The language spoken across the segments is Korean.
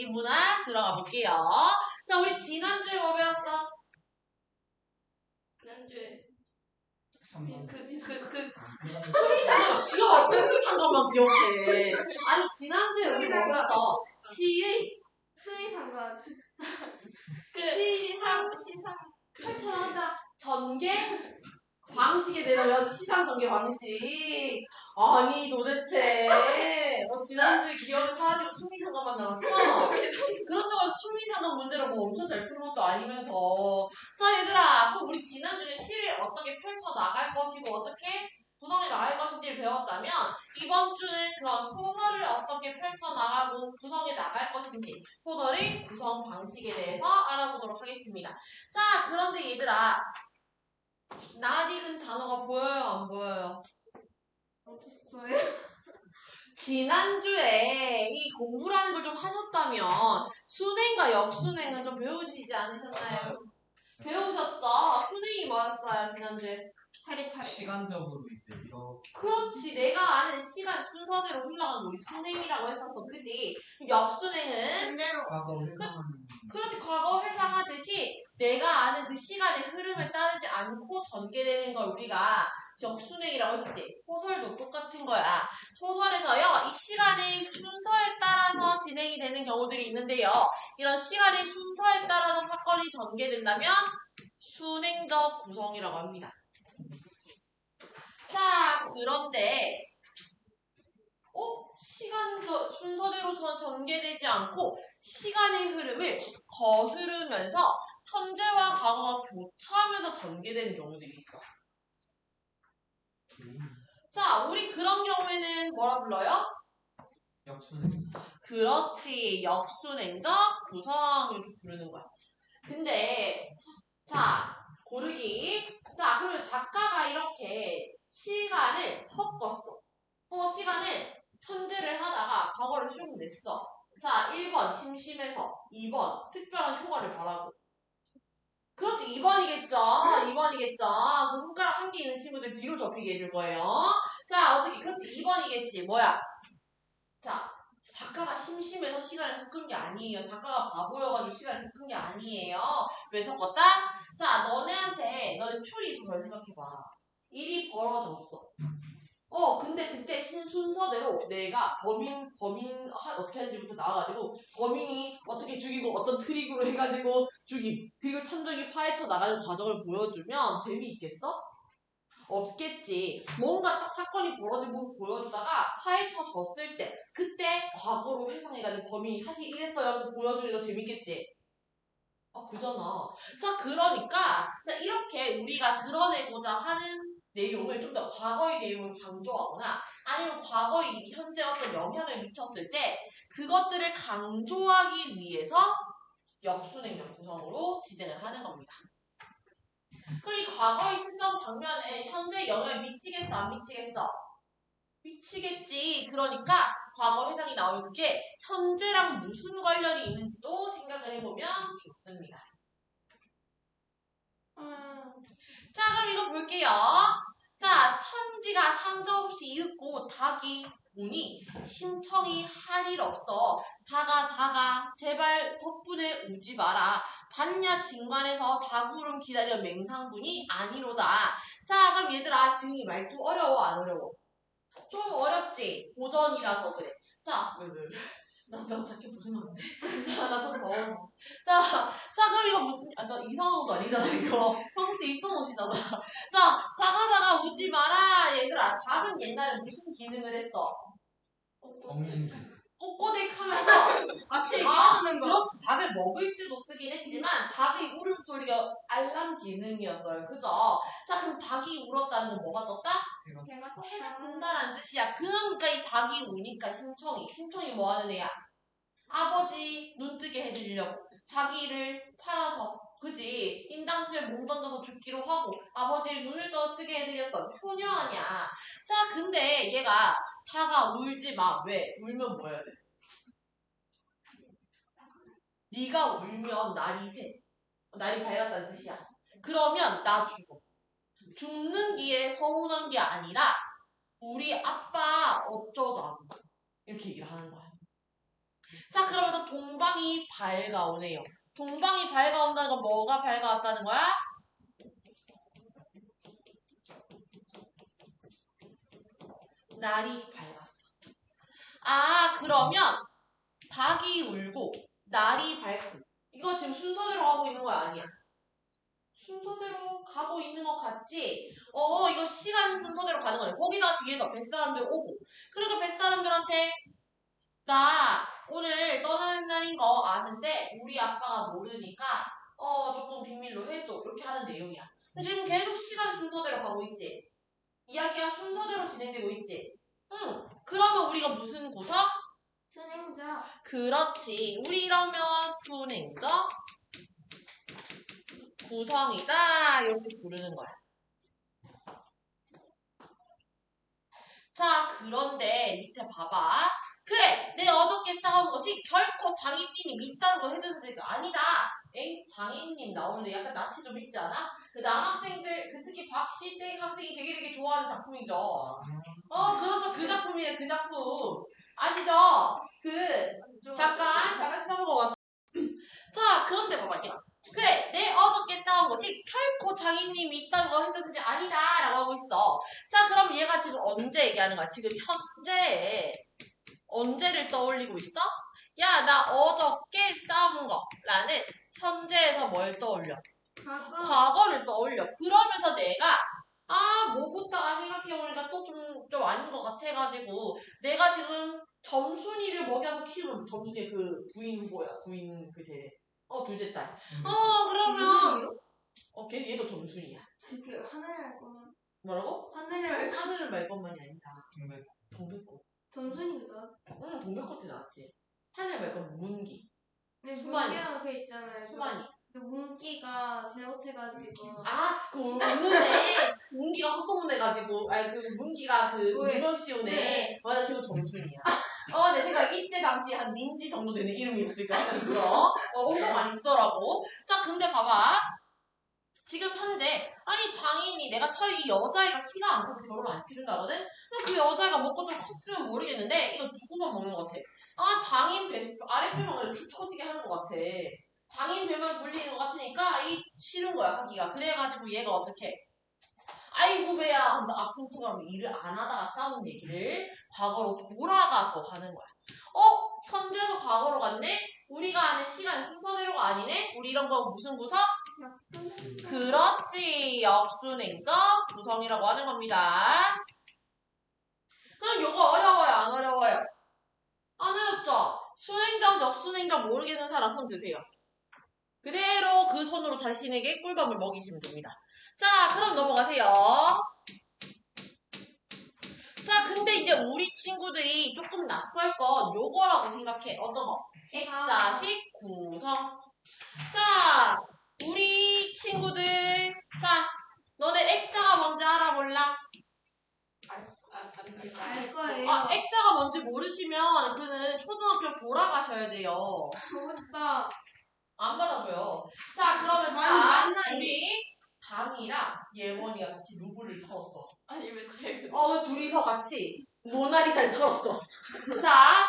이 문학 들어가 볼게요. 자, 우리 지난주에 뭐 배웠어? 지난주에 수미상관 이거 봐, 수미상관만 기억해. 아니 지난주에 우리 뭐 배웠어? 시의 수미상관. 시상 펼쳐나간다. 전개 방식에 대해서 외워줘. 시상 전개 방식. 아니 도대체 지난주에 기억이 사라지고 수미상관만 남았어? 그렇다고 수미상관 문제를 뭐 엄청 잘 푸는 것도 아니면서. 자 얘들아, 그럼 우리 지난주에 시를 어떻게 펼쳐나갈 것이고 어떻게 구성해 나갈 것인지를 배웠다면 이번 주는 그런 소설을 어떻게 펼쳐나가고 구성해 나갈 것인지 소설의 구성 방식에 대해서 알아보도록 하겠습니다. 자, 그런데 얘들아, 낯익은 단어가 보여요, 안 보여요? 어딨어요? 지난주에 이 공부라는 걸 좀 하셨다면 순행과 역순행은 좀 배우시지 않으셨나요? 배우셨죠? 순행이 뭐였어요, 지난주에? 차례차례. 시간적으로 이제 이렇게 그렇지, 내가 아는 시간 순서대로 흘러가는 거 우리 순행이라고 했었어, 그지? 역순행은 반대로. 과거 회상하는 그렇지, 과거 회상하듯이 내가 아는 그 시간의 흐름을 따르지 않고 전개되는 걸 우리가 역순행이라고 했었지. 소설도 똑같은 거야. 소설에서요, 이 시간의 순서에 따라서 진행이 되는 경우들이 있는데요. 이런 시간의 순서에 따라서 사건이 전개된다면 순행적 구성이라고 합니다. 자, 그런데 시간도 순서대로 전개되지 않고 시간의 흐름을 거스르면서 현재와 과거가 교차하면서 전개되는 경우들이 있어. 자, 우리 그런 경우에는 뭐라 불러요? 역순행. 그렇지, 역순행적 구성 이렇게 부르는 거야. 근데 자, 고르기. 자, 그러면 작가가 이렇게 시간을 섞었어. 시간을 현재를 하다가 과거를 쭉 냈어. 자, 1번 심심해서, 2번 특별한 효과를 바라고. 그렇지, 2번이겠죠. 2번이겠죠. 그 손가락 한 개 있는 친구들 뒤로 접히게 해줄 거예요. 자, 어떻게, 그렇지, 2번이겠지. 뭐야? 자, 작가가 심심해서 시간을 섞은 게 아니에요. 작가가 바보여가지고 시간을 섞은 게 아니에요. 왜 섞었다? 자, 너네 추리 있어. 잘 생각해봐. 일이 벌어졌어. 근데 그때 순서대로 내가 어떻게 하는지부터 나와가지고 범인이 어떻게 죽이고 어떤 트릭으로 해가지고 죽임, 그리고 탐정이 파헤쳐 나가는 과정을 보여주면 재미있겠어? 없겠지. 뭔가 딱 사건이 벌어진 모습 보여주다가 파헤쳐졌을 때 그때 과거로 회상해가지고 범인이 사실 이랬어요 보여주니까 재밌겠지. 그잖아. 자, 그러니까 자, 이렇게 우리가 드러내고자 하는 내용을 좀 더 과거의 내용을 강조하거나 아니면 과거의 현재 어떤 영향을 미쳤을 때 그것들을 강조하기 위해서 역순행적 구성으로 진행을 하는 겁니다. 그럼 이 과거의 특정 장면에 현재 영향을 미치겠어, 안 미치겠어? 미치겠지. 그러니까 과거 회상이 나오면 그게 현재랑 무슨 관련이 있는지도 생각을 해보면 좋습니다. 자, 그럼 이거 볼게요. 자, 천지가 상저없이 이윽고 닭이 우니 심청이 할 일 없어. 닭아 제발 덕분에 우지 마라. 봤냐 진관에서 닭울음 기다려 맹상분이 아니로다. 자, 그럼 얘들아 지금 이 말투 어려워 안 어려워? 좀 어렵지? 고전이라서 그래. 자, 나 자켓 벗으면 안 돼. 자, 나 좀 더워서. 자, 그럼 이거 무슨, 나 이상한 옷 아니잖아, 이거. 평소에 입던 옷이잖아. 자, 작아다가 우지 마라. 얘들아, 닭은 옛날에 무슨 기능을 했어? 없는 게 꼬꼬댁 하면서. 앞에 얘기하는 거. 그렇지. 닭을 먹을지도 쓰긴 했지만, 닭의 울음소리가 알람 기능이었어요. 그죠? 자, 그럼 닭이 울었다는 건 뭐가 떴다? 해가 뜬다라는 뜻이야. 그러니까 이 닭이 우니까 심청이 뭐 하는 애야? 아버지 눈 뜨게 해드리려고 자기를 팔아서, 그지? 인당수에 몸 던져서 죽기로 하고 아버지의 눈을 뜨게 해드렸던 효녀 아니야. 자, 근데 얘가 닭아 울지 마. 왜? 울면 뭐 해야 돼? 네가 울면 날이 밝았다는 뜻이야. 그러면 나 죽어. 죽는 기에 서운한 게 아니라 우리 아빠 어쩌자고 이렇게 얘기를 하는 거야. 자, 그러면서 동방이 밝아오네요. 동방이 밝아온다는 건 뭐가 밝아왔다는 거야? 날이 밝았어. 아, 그러면 닭이 울고 날이 밝고 이거 지금 순서대로 가고 있는 거야, 아니야? 순서대로 가고 있는 것 같지? 이거 시간 순서대로 가는 거네. 거기다 뒤에서 뱃사람들 오고. 그러니까 뱃사람들한테 나 오늘 떠나는 날인 거 아는데 우리 아빠가 모르니까 조금 비밀로 해줘. 이렇게 하는 내용이야. 근데 지금 계속 시간 순서대로 가고 있지? 이야기가 순서대로 진행되고 있지? 응. 그러면 우리가 무슨 구성? 진행자. 그렇지. 우리 이러면 순행적 구성이다. 이렇게 부르는 거야. 자, 그런데 밑에 봐봐. 그래, 내 어저께 싸운 것이 결코 장인님이 밉다는 거 해주는지가 아니다. 엥? 장인님 나오는데 약간 낯이 좀 익지 않아? 그 남학생들, 특히 박시땡 학생이 되게 좋아하는 작품이죠. 그렇죠. 그 작품이에요, 그 작품. 아시죠? 잠깐 시작한 것 같아. 자, 그런데 봐봐요. 그래, 내 어저께 싸운 것이 결코 장인님이 있다는 거 해주는지 아니다. 라고 하고 있어. 자, 그럼 얘가 지금 언제 얘기하는 거야? 지금 현재에 언제를 떠올리고 있어? 야, 나 어저께 싸운 거 라는 현재에서 뭘 떠올려? 과거를 떠올려. 그러면서 내가 뭐부터가 생각해보니까 또 좀 아닌 것 같아가지고 내가 지금 점순이를 먹여서 키우는 점순이 그 부인 후보야. 부인 그 대회. 둘째 딸. 그러면 얘도 점순이야. 그 하늘을 알 거면. 뭐라고? 하늘을 말 것만이 아니라 동백꽃. 점순이가. 응, 동백꽃이 나왔지. 하늘 말 거면 문기. 네, 수만이. 문기가 그 있잖아요. 수만이. 그 문기가 잘못해가지고. 그 우는 애 문기가 헛소문해가지고 그 문기가 그 왜? 문어 씌운 애 네. 맞아 지금 점순이야. 내 생각에 이때 당시 한 민지 정도 되는 이름이었을까 생각이 들어. 엄청 많이 쓰더라고. 자, 근데 봐봐. 지금 현재 장인이 내가 차라리 이 여자애가 치가 않고서 결혼을 안 시켜준다거든? 그럼 그 여자애가 먹고 좀 컸으면 모르겠는데 이거 누구만 먹는 것 같아? 장인 배 아랫배만 그냥 축 처지게 하는 것 같아. 장인 배만 돌리는 것 같으니까 싫은 거야 하기가. 그래가지고 얘가 어떻게 아이고 배야 하면서 아픈 척하면 일을 안 하다가 싸운 얘기를 과거로 돌아가서 하는 거야. 현재도 과거로 갔네? 우리가 아는 시간 순서대로가 아니네? 우리 이런 거 무슨 구성? 그렇지. 역순행적 구성이라고 하는 겁니다. 그럼 요거 어려워요? 안 어려워요? 안 어렵죠? 순행적, 역순행적 모르겠는 사람 손 드세요. 그대로 그 손으로 자신에게 꿀밤을 먹이시면 됩니다. 자, 그럼 넘어가세요. 자, 근데 이제 우리 친구들이 조금 낯설 건 요거라고 생각해. 어떤 거? 액자식 구성. 자, 우리 친구들. 자, 너네 액자가 뭔지 알아 몰라? 알 거예요. 액자가 뭔지 모르시면 그는 초등학교 돌아가셔야 돼요. 보고 싶다. 안 받아줘요. 자, 그러면 우리 담이랑 예원이가 같이 루브를 털었어. 아니 왜 제가 둘이서 같이 모나리자를 털었어. 자,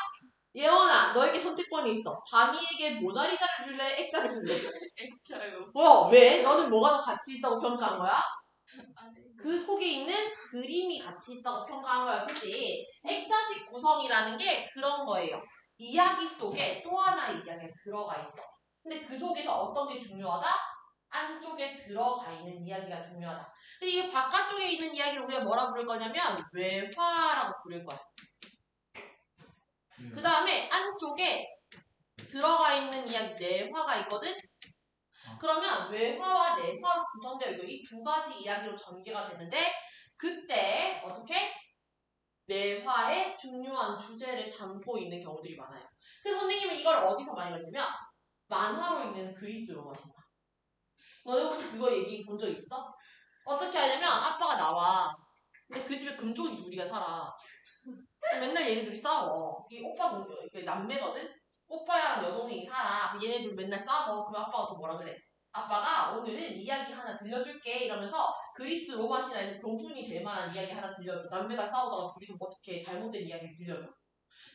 예원아, 너에게 선택권이 있어. 담이에게 모나리자를 줄래? 액자를 줄래? 액자요. 뭐야? 왜? 너는 뭐가 더 가치 있다고 평가한 거야? 아니 그 속에 있는 그림이 가치 있다고 평가한 거야, 그치? 액자식 구성이라는 게 그런 거예요. 이야기 속에 또 하나의 이야기가 들어가 있어. 근데 그 속에서 어떤 게 중요하다? 안쪽에 들어가 있는 이야기가 중요하다. 근데 이게 바깥쪽에 있는 이야기를 우리가 뭐라 부를 거냐면 외화라고 부를 거야. 그 다음에 안쪽에 들어가 있는 이야기 내화가 있거든? 그러면 외화와 내화로 구성되어 있고 이 두 가지 이야기로 전개가 되는데 그때 어떻게? 내화의 중요한 주제를 담고 있는 경우들이 많아요. 그래서 선생님은 이걸 어디서 많이 봤냐면 만화로 있는 그리스 로마시나. 너네 혹시 그거 얘기 본 적 있어? 어떻게 하냐면 아빠가 나와. 근데 그 집에 금쪽이 둘이가 살아. 맨날 얘네들이 싸워. 이 오빠 남매거든? 오빠랑 여동생이 살아. 얘네들 맨날 싸워. 그럼 아빠가 또 뭐라 그래? 아빠가 오늘은 이야기 하나 들려줄게 이러면서 그리스 로마 신화에서 교훈이 될 만한 이야기 하나 들려줘. 남매가 싸우다가 둘이서 어떻게 잘못된 이야기를 들려줘.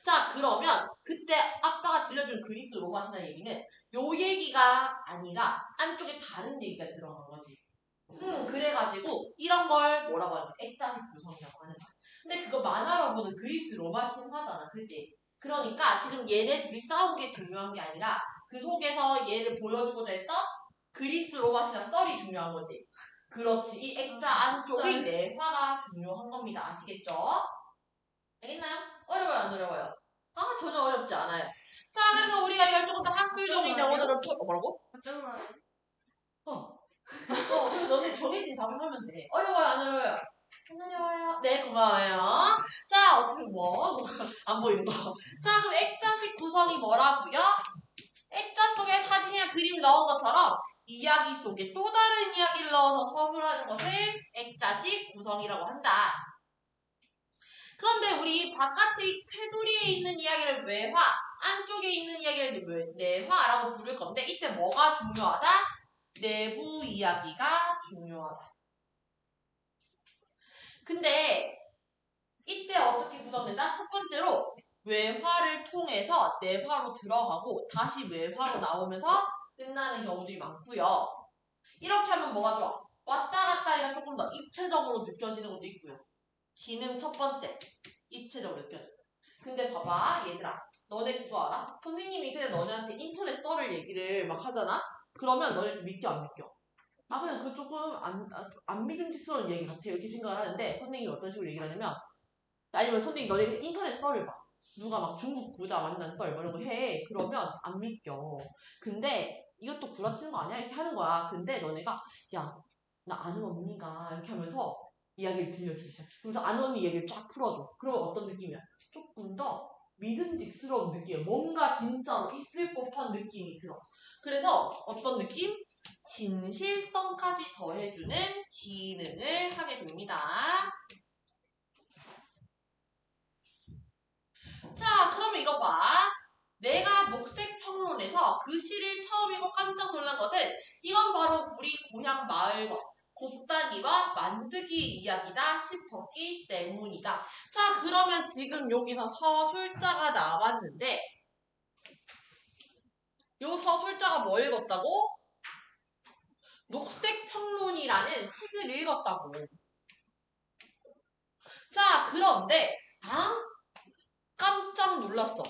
자, 그러면 그때 아빠가 들려준 그리스 로마시나 얘기는 요 얘기가 아니라 안쪽에 다른 얘기가 들어간 거지. 그래가지고 이런 걸 뭐라고 하는 거야? 액자식 구성이라고 하는 거야. 근데 그거 만화로 보는 그리스 로마 신화잖아. 그지? 그러니까 지금 얘네 둘이 싸운 게 중요한 게 아니라 그 속에서 얘를 보여주고자 했던 그리스 로마 신화 썰이 중요한 거지. 그렇지. 이 액자 안쪽의 내화가 중요한 겁니다. 아시겠죠? 알겠나요? 어려워요? 안 어려워요? 아, 전혀 어렵지 않아요. 자, 그래서 우리가 이걸 조금 더 학술적인 용어들을 뭐라고? 잠깐만. 그래서 너네 정해진 답을 하면 돼. 어려워요? 안 어려워요? 안 어려워요. 네, 고마워요. 자, 어떻게 안 보이는 거. 자, 그럼 액자식 구성이 뭐라고요? 액자 속에 사진이나 그림 넣은 것처럼 이야기 속에 또 다른 이야기를 넣어서 서술하는 것을 액자식 구성이라고 한다. 그런데 우리 바깥의 테두리에 있는 이야기를 외화, 안쪽에 있는 이야기를 내화라고 부를 건데 이때 뭐가 중요하다? 내부 이야기가 중요하다. 근데 이때 어떻게 구성된다? 첫 번째로 외화를 통해서 내화로 들어가고 다시 외화로 나오면서 끝나는 경우들이 많고요. 이렇게 하면 뭐가 좋아? 왔다 갔다 하기가 조금 더 입체적으로 느껴지는 것도 있고요. 기능 첫 번째, 입체적으로 느껴져. 근데 봐봐, 얘들아. 너네 그거 알아? 선생님이 근데 너네한테 인터넷 썰을 얘기를 막 하잖아? 그러면 너네 좀 믿겨, 안 믿겨? 아, 그냥 그 조금 안 믿음직스러운 얘기 같아. 이렇게 생각을 하는데, 선생님이 어떤 식으로 얘기를 하냐면, 아니면 선생님 너네 인터넷 썰을 봐. 누가 막 중국 부자 만난 썰, 뭐 이런 거 해. 그러면 안 믿겨. 근데 이것도 구라치는 거 아니야? 이렇게 하는 거야. 근데 너네가, 야, 나 아는 언니가 이렇게 하면서 이야기를 들려주기 시작해. 그래서 아는 언니 얘기를 쫙 풀어줘. 그러면 어떤 느낌이야? 조금 더 믿음직스러운 느낌. 뭔가 진짜로 있을 법한 느낌이 들어. 그래서 어떤 느낌? 진실성까지 더해주는 기능을 하게 됩니다. 자, 그러면 이거 봐. 내가 녹색평론에서 그 시를 처음 읽고 깜짝 놀란 것은 이건 바로 우리 고향 마을과 곱다니와 만드기 이야기다 싶었기 때문이다. 자, 그러면 지금 여기서 서술자가 나왔는데 요 서술자가 뭐 읽었다고? 녹색평론이라는 책을 읽었다고. 자, 그런데 깜짝 놀랐어.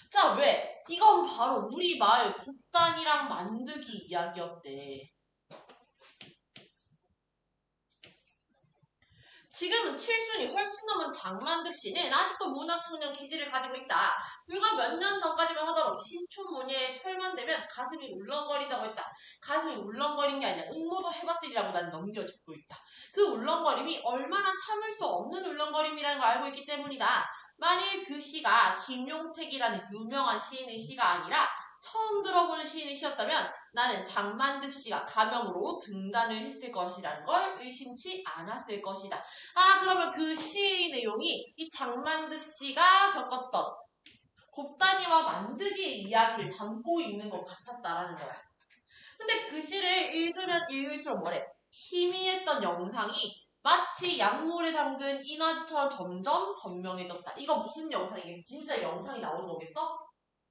자, 왜? 이건 바로 우리 마을 곱단이랑 만드기 이야기였대. 지금은 칠순이 훨씬 넘은 장만득 씨는 아직도 문학청년 기질을 가지고 있다. 불과 몇 년 전까지만 하더라도 신춘문예에 철만되면 가슴이 울렁거린다고 했다. 가슴이 울렁거린 게 아니라 응모도 해봤으리라고 난 넘겨짚고 있다. 그 울렁거림이 얼마나 참을 수 없는 울렁거림이라는 걸 알고 있기 때문이다. 만일 그 시가 김용택이라는 유명한 시인의 시가 아니라 처음 들어보는 시인의 시였다면 나는 장만득 씨가 가명으로 등단을 했을 것이라는 걸 의심치 않았을 것이다. 아, 그러면 그 시의 내용이 이 장만득 씨가 겪었던 곱다니와 만드기의 이야기를 담고 있는 것 같았다라는 거야. 근데 그 시를 읽으면 읽을수록 뭐래? 희미했던 영상이 마치 약물에 담근 인화지처럼 점점 선명해졌다. 이거 무슨 영상이겠어? 진짜 영상이 나오는 거겠어?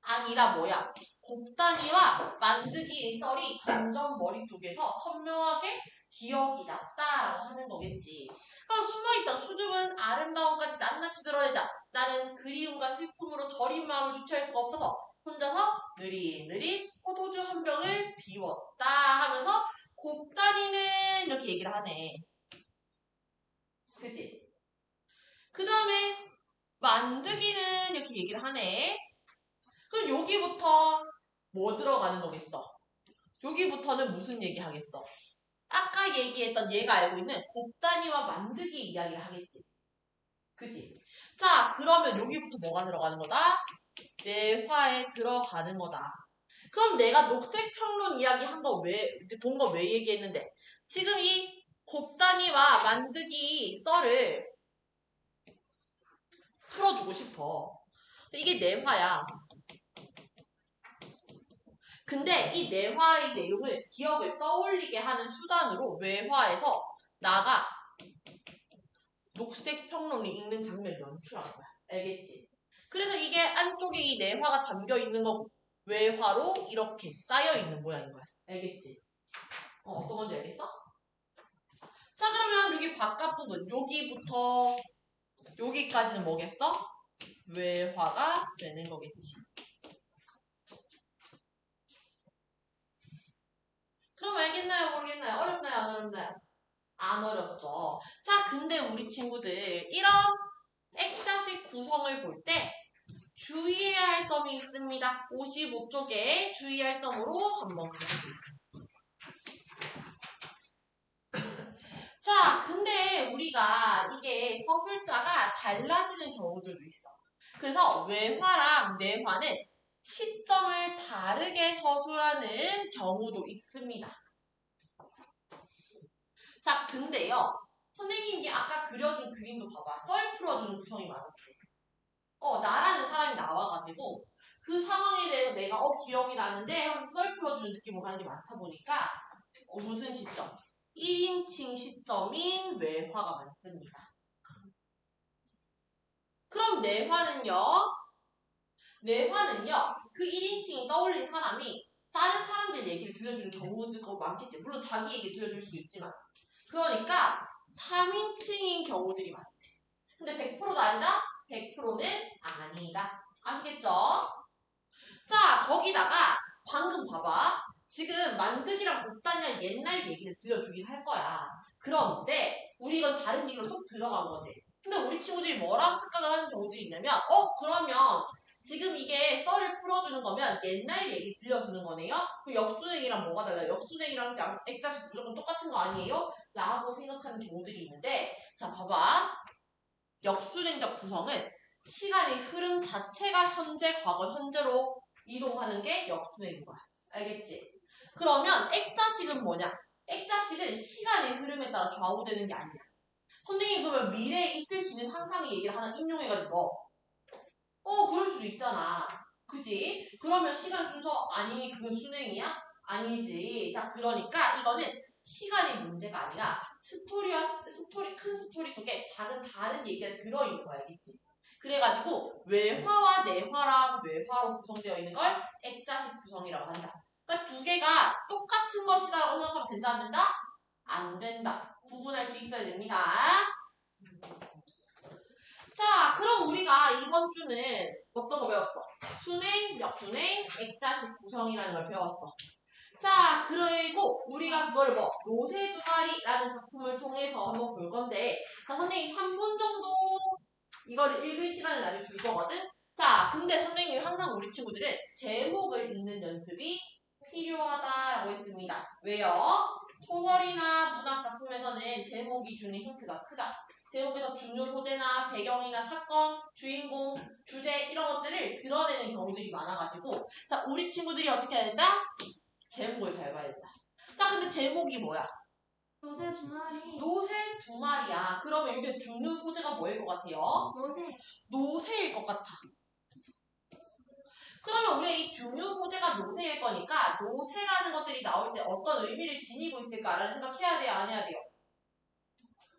아니라 뭐야? 곱다니와 만드기의 썰이 점점 머릿속에서 선명하게 기억이 났다라고 하는 거겠지. 그럼 숨어있던 수줍은 아름다움까지 낱낱이 드러내자 나는 그리움과 슬픔으로 저린 마음을 주체할 수가 없어서 혼자서 느릿느릿 포도주 한 병을 비웠다 하면서 곱다니는 이렇게 얘기를 하네. 그치? 그 다음에 만드기는 이렇게 얘기를 하네. 그럼 여기부터 뭐 들어가는 거겠어? 여기부터는 무슨 얘기 하겠어? 아까 얘기했던 얘가 알고 있는 곱다니와 만드기 이야기를 하겠지. 그지? 자, 그러면 여기부터 뭐가 들어가는 거다? 내화에 들어가는 거다. 그럼 내가 녹색평론 이야기 본 거 왜 얘기했는데? 지금 이 곱다니와 만드기 썰을 풀어주고 싶어. 이게 내화야. 근데 이 내화의 내용을 기억을 떠올리게 하는 수단으로 외화에서 나가 녹색평론을 읽는 장면을 연출한 거야. 알겠지? 그래서 이게 안쪽에 이 내화가 담겨 있는 거고 외화로 이렇게 쌓여 있는 모양인 거야. 알겠지? 어떤 건지 알겠어? 자, 그러면 여기 바깥 부분 여기부터 여기까지는 뭐겠어? 외화가 되는 거겠지. 그럼 알겠나요? 모르겠나요? 어렵나요? 안 어렵나요? 안 어렵죠. 자, 근데 우리 친구들 이런 X자식 구성을 볼 때 주의해야 할 점이 있습니다. 55쪽에 주의할 점으로 한번 가보겠습니다. 자, 근데 우리가 이게 서술자가 달라지는 경우들도 있어. 그래서 외화랑 내화는 시점을 다르게 서술하는 경우도 있습니다. 자, 근데요. 선생님이 아까 그려준 그림도 봐봐. 썰 풀어주는 구성이 많았지. 나라는 사람이 나와가지고 그 상황에 대해서 내가 기억이 나는데 하면서 썰 풀어주는 느낌으로 가는 게 많다 보니까 무슨 시점? 1인칭 시점인 외화가 많습니다. 그럼 내화는요? 내화는요. 그 1인칭이 떠올린 사람이 다른 사람들 얘기를 들려주는 경우도 많겠지. 물론 자기 얘기 들려줄 수 있지만. 그러니까 3인칭인 경우들이 많대. 근데 100%도 아니다? 100%는 아니다. 아시겠죠? 자, 거기다가 방금 봐봐. 지금 만드기랑 곱다냐 옛날 얘기를 들려주긴 할 거야. 그런데 우리 이건 다른 얘기로 쏙 들어간 거지. 근데 우리 친구들이 뭐라고 착각을 하는 경우들이 있냐면 그러면 지금 이게 썰을 풀어주는 거면 옛날 얘기 들려주는 거네요? 그럼 역순행이랑 뭐가 달라요? 역순행이랑 액자식 무조건 똑같은 거 아니에요? 라고 생각하는 경우들이 있는데 자, 봐봐. 역순행적 구성은 시간의 흐름 자체가 현재, 과거, 현재로 이동하는 게 역순행인 거야. 알겠지? 그러면 액자식은 뭐냐? 액자식은 시간의 흐름에 따라 좌우되는 게 아니야. 선생님이 그러면 미래에 있을 수 있는 상상의 얘기를 하나 인용해가지고 그럴 수도 있잖아. 그지? 그러면 시간 순서 아니니 그건 순행이야? 아니지. 자, 그러니까 이거는 시간의 문제가 아니라 큰 스토리 속에 작은 다른 얘기가 들어있는 거야. 알겠지? 그래가지고 외화와 내화랑 외화로 구성되어 있는 걸 액자식 구성이라고 한다. 그러니까 두 개가 똑같은 것이다라고 생각하면 된다, 안 된다? 안 된다. 구분할 수 있어야 됩니다. 자, 그럼 우리가 이번 주는 어떤 거 배웠어? 순행, 역순행, 액자식 구성이라는 걸 배웠어. 자, 그리고 우리가 그걸 노새 두 마리라는 작품을 통해서 한번 볼 건데 자, 선생님 3분 정도 이걸 읽을 시간을 나중에 줄 거거든? 자, 근데 선생님이 항상 우리 친구들은 제목을 읽는 연습이 필요하다라고 했습니다. 왜요? 소설이나 문학 작품에서는 제목이 주는 힌트가 크다. 제목에서 중요 소재나 배경이나 사건, 주인공, 주제 이런 것들을 드러내는 경우들이 많아가지고 자, 우리 친구들이 어떻게 해야 된다? 제목을 잘 봐야 된다. 자, 근데 제목이 뭐야? 노새 두 마리. 노새 두 마리야. 그러면 이게 중요 소재가 뭐일 것 같아요? 노새. 노새일 것 같아. 그러면 우리가 이 중요 소재가 노새일 거니까 노새라는 것들이 나올 때 어떤 의미를 지니고 있을까라는 생각해야 돼요? 안 해야 돼요?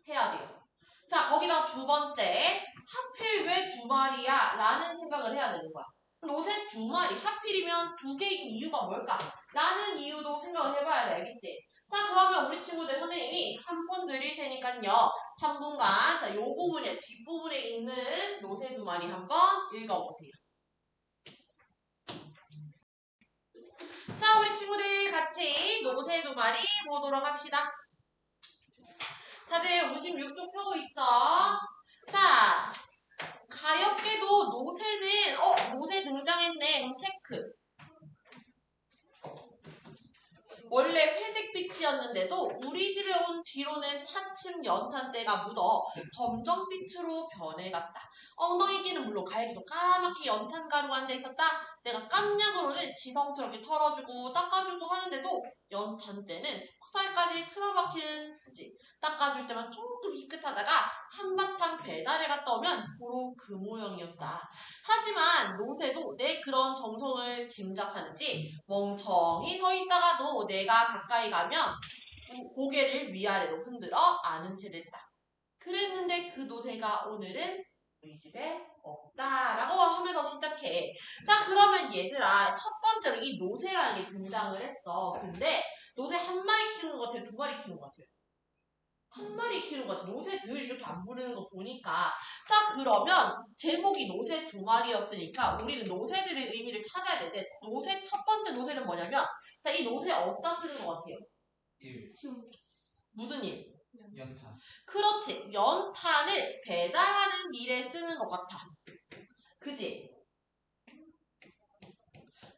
해야 돼요. 자, 거기다 두 번째 하필 왜 두 마리야? 라는 생각을 해야 되는 거야. 노새 두 마리 하필이면 두 개인 이유가 뭘까? 라는 이유도 생각을 해봐야 돼. 알겠지? 자, 그러면 우리 친구들 선생님이 3분 드릴 테니까요. 3분간 자, 요 부분에 뒷부분에 있는 노새 두 마리 한번 읽어보세요. 자, 우리 친구들 같이 노새 두 마리 보도록 합시다. 다들 56쪽 펴고 있죠? 자, 가엾게도 노새는 노새 등장했네. 그럼 체크. 원래 회색빛이었는데도 우리 집에 온 뒤로는 차츰 연탄때가 묻어 검정빛으로 변해갔다. 엉덩이끼는 물론 가에게도 까맣게 연탄가루가 앉아있었다. 내가 깜냥으로는 지성스럽게 털어주고 닦아주고 하는데도 연탄때는 속살까지 틀어박히는 수지. 닦아줄 때만 조금 희끗하다가 한바탕 배달에 갔다 오면 고로 그 모양이었다. 하지만 노새도 내 그런 정성을 짐작하는지 멍청히 서 있다가도 내가 가까이 가면 고개를 위아래로 흔들어 아는 채 됐다. 그랬는데 그 노새가 오늘은 우리 집에 없다라고 하면서 시작해. 자, 그러면 얘들아, 첫 번째로 이 노새라는 게 등장을 했어. 근데 노새 한 마리 키우는 것 같아요? 두 마리 키우는 것 같아요? 한 마리 키우는 것 같아요. 노새들 이렇게 안 부르는 거 보니까. 자, 그러면 제목이 노새 두 마리였으니까 우리는 노새들의 의미를 찾아야 되는데 노새 첫 번째 노새는 뭐냐면 자, 이 노새 어디다 쓰는 것 같아요? 1. 지금 무슨 일? 연탄. 그렇지. 연탄을 배달하는 일에 쓰는 것 같아. 그지?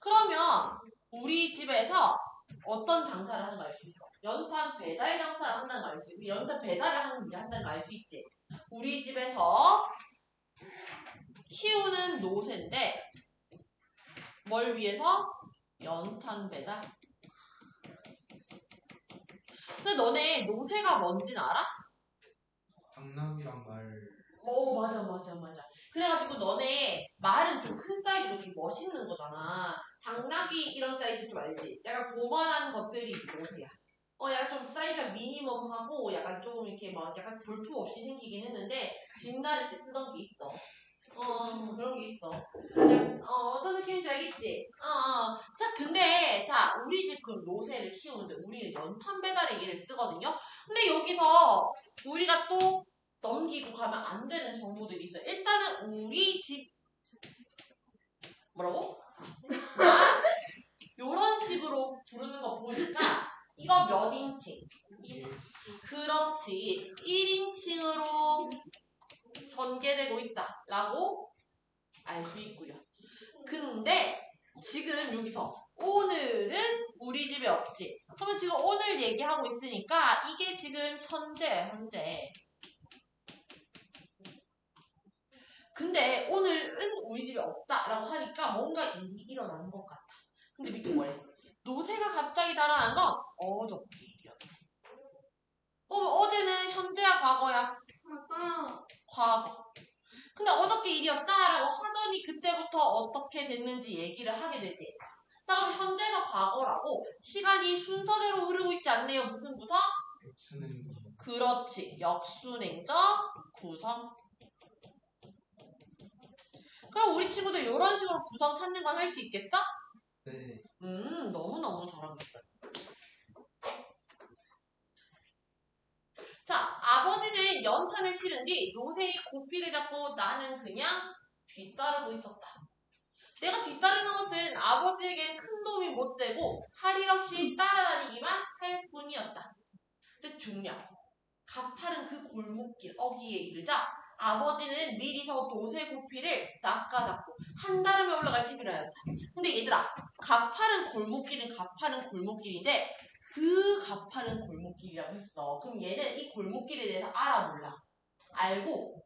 그러면 우리 집에서 어떤 장사를 하는 거 알 수 있어? 연탄 배달 장사를 한다는 거 알 수 있고 연탄 배달을 하는 일을 한다는 거 알 수 있지? 우리 집에서 키우는 노새인데 뭘 위해서? 연탄 배달. 근데 너네 노새가 뭔지는 알아? 당나귀란 말. 오, 맞아. 그래가지고 너네 말은 좀 큰 사이즈로 이렇게 멋있는 거잖아. 당나귀 이런 사이즈 좀 알지? 약간 고만한 것들이 노새야. 약간 좀 사이즈가 미니멈하고 약간 좀 이렇게 막 약간 볼품 없이 생기긴 했는데 집나를 때 쓰던 게 있어. 그런 게 있어. 어떤 느낌인지 알겠지? 자, 근데, 자, 우리 집 그 노새를 키우는데 우리는 연탄 배달의 일을 쓰거든요? 근데 여기서 우리가 또 넘기고 가면 안 되는 정보들이 있어요. 일단은 우리 집, 뭐라고? 요런 식으로 부르는 거 보니까 이거 몇 인칭? 그렇지. 1인칭으로 전개되고 있다라고 알 수 있고요. 근데 지금 여기서 오늘은 우리 집에 없지. 그러면 지금 오늘 얘기하고 있으니까 이게 지금 현재. 근데 오늘은 우리 집에 없다라고 하니까 뭔가 일이 일어나는 것 같아. 근데 밑에 뭐래? 노새가 갑자기 달아난 건 어저께 일이었대. 어제는 현재야 과거야? 아까 과거. 근데 어저께 일이었다라고 하더니 그때부터 어떻게 됐는지 얘기를 하게 되지. 자, 그럼 현재가 과거라고 시간이 순서대로 흐르고 있지 않네요. 무슨 구성? 역수는 그렇지. 역순행적 구성. 그럼 우리 친구들 이런 식으로 구성 찾는 건 할 수 있겠어? 네. 너무너무 잘하고 있어요. 자, 아버지는 연탄을 실은 뒤 노새의 고삐를 잡고 나는 그냥 뒤따르고 있었다. 내가 뒤따르는 것은 아버지에겐 큰 도움이 못 되고 할 일 없이 따라다니기만 할 뿐이었다. 근데 중요한 가파른 그 골목길 어귀에 이르자 아버지는 미리서 노새 고삐를 낚아잡고 한달음에 올라갈 집이라 하였다. 근데 얘들아, 가파른 골목길은 가파른 골목길인데 그 가파른 골목길이라고 했어. 그럼 얘는 이 골목길에 대해서 알아 몰라? 알고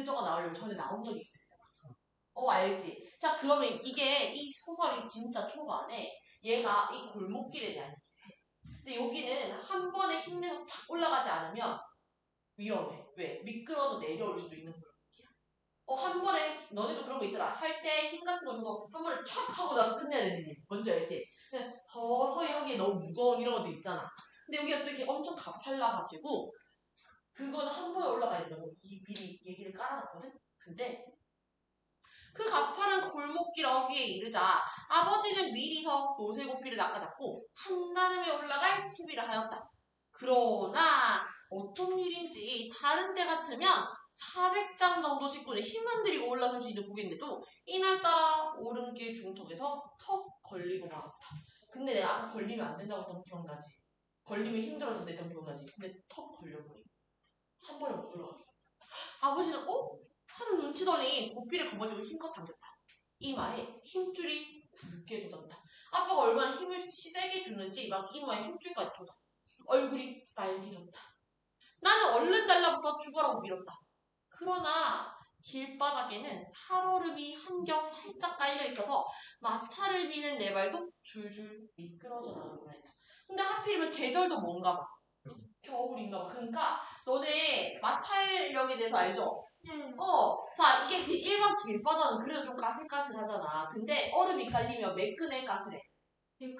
저거 나오려면 전에 나온 적이 있어요. 알지? 자, 그러면 이 소설이 진짜 초반에 얘가 이 골목길에 대한 얘기를 해. 근데 여기는 한 번에 힘내서 탁 올라가지 않으면 위험해. 왜? 미끄러져 내려올 수도 있는 골목길이야. 한 번에, 너네도 그런 거 있더라. 할 때 힘 같은 거 줘도 한 번에 촥 하고 나서 끝내야 되는 일. 뭔지 알지? 그냥 서서히 하기에 너무 무거운 이런 것들 있잖아. 근데 여기가 또 이렇게 엄청 가팔라가지고 그거는 한 번에 올라가야 된다고 미리 얘기를 깔아놨거든? 근데 그 가파른 골목길 어귀에 이르자 아버지는 미리서 노새고삐를 낚아잡고 한나름에 올라갈 채비를 하였다. 그러나 어떤 일인지 다른 때 같으면 400장 정도 싣고는 힘만 들이고 올라설 수 있는 곡인데도 이날따라 오른길 중턱에서 턱 걸리고 말았다. 근데 내가 아까 걸리면 안 된다고 했던 거 기억나지? 걸리면 힘들어진다 했던 거 기억나지? 근데 턱 걸려버린 한 번에 못 올라가게. 아버지는 하는 눈치더니 고삐를 거머쥐고 힘껏 당겼다. 이마에 힘줄이 굵게 돋았다. 아빠가 얼마나 힘을 세게 주는지 막 이마에 힘줄까지 돋아. 얼굴이 빨개졌다. 나는 얼른 달라붙어 죽어라고 밀었다. 그러나 길바닥에는 살얼음이 한 겹 살짝 깔려있어서 마차를 미는 내 발도 줄줄 미끄러져 나가고 그랬다. 근데 하필이면 계절도 뭔가 봐. 겨울인가 봐. 그러니까 너네 마찰력에 대해서 알죠? 자, 이게 그 일반 길바닥은 그래도 좀 까슬까슬하잖아. 근데 얼음이 깔리면 매끈해, 까슬해.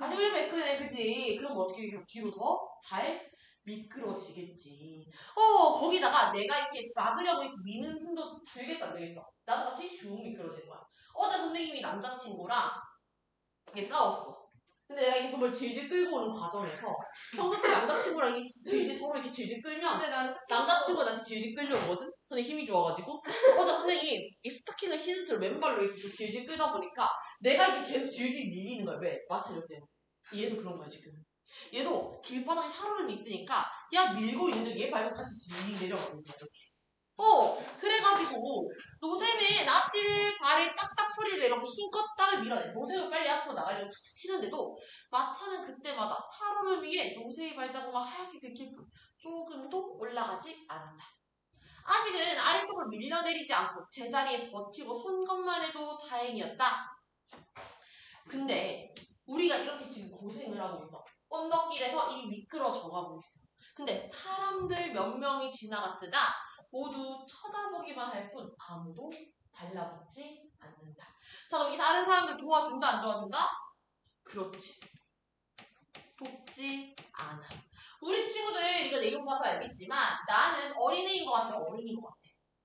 아주 매끈해, 그치? 그럼 어떻게 뒤로 더 잘 미끄러지겠지. 거기다가 내가 이렇게 막으려고 이렇게 미는 힘도 들겠어, 안 되겠어? 나도 같이 슝 미끄러지는 거야. 어제 선생님이 남자친구랑 이게 싸웠어. 근데 내가 이렇게 그걸 질질 끌고 오는 과정에서 평소 때 남자친구랑 이렇게 질질 서로 이렇게 질질 끌면 근데 난 남자친구가 나한테 질질 끌려오거든? 손에 힘이 좋아가지고. 어제 선생님이 이 스타킹을 신은 채로 맨발로 이렇게 질질 끌다 보니까 내가 이렇게 계속 질질 밀리는 거야. 왜? 마찰력 때문에. 얘도 그런 거야, 지금. 얘도 길바닥에 살얼음이 있으니까 야 밀고 있는데 얘 발로 같이 질질 내려가는 거야, 이렇게. 그래가지고 노새는 앞뒤를 발을 딱딱 소리를 내려고 힘껏 땅을 밀어내. 노새도 빨리 앞으로 나가려고 툭툭 치는데도 마차는 그때마다 살얼음 위에 노새의 발자국만 하얗게 긁힐 뿐 조금도 올라가지 않는다. 아직은 아래쪽으로 밀려내리지 않고 제자리에 버티고 선 것만 해도 다행이었다. 근데 우리가 이렇게 지금 고생을 하고 있어. 언덕길에서 이미 미끄러져 가고 있어. 근데 사람들 몇 명이 지나갔으나 모두 쳐다보기만 할 뿐 아무도 달라붙지 않는다. 자, 그럼 이 다른 사람들 도와준다, 안 도와준다? 그렇지. 돕지 않아. 우리 친구들 이거 내용 봐서 알겠지만 나는 어린애인 것 같아, 어린이인 것 같아.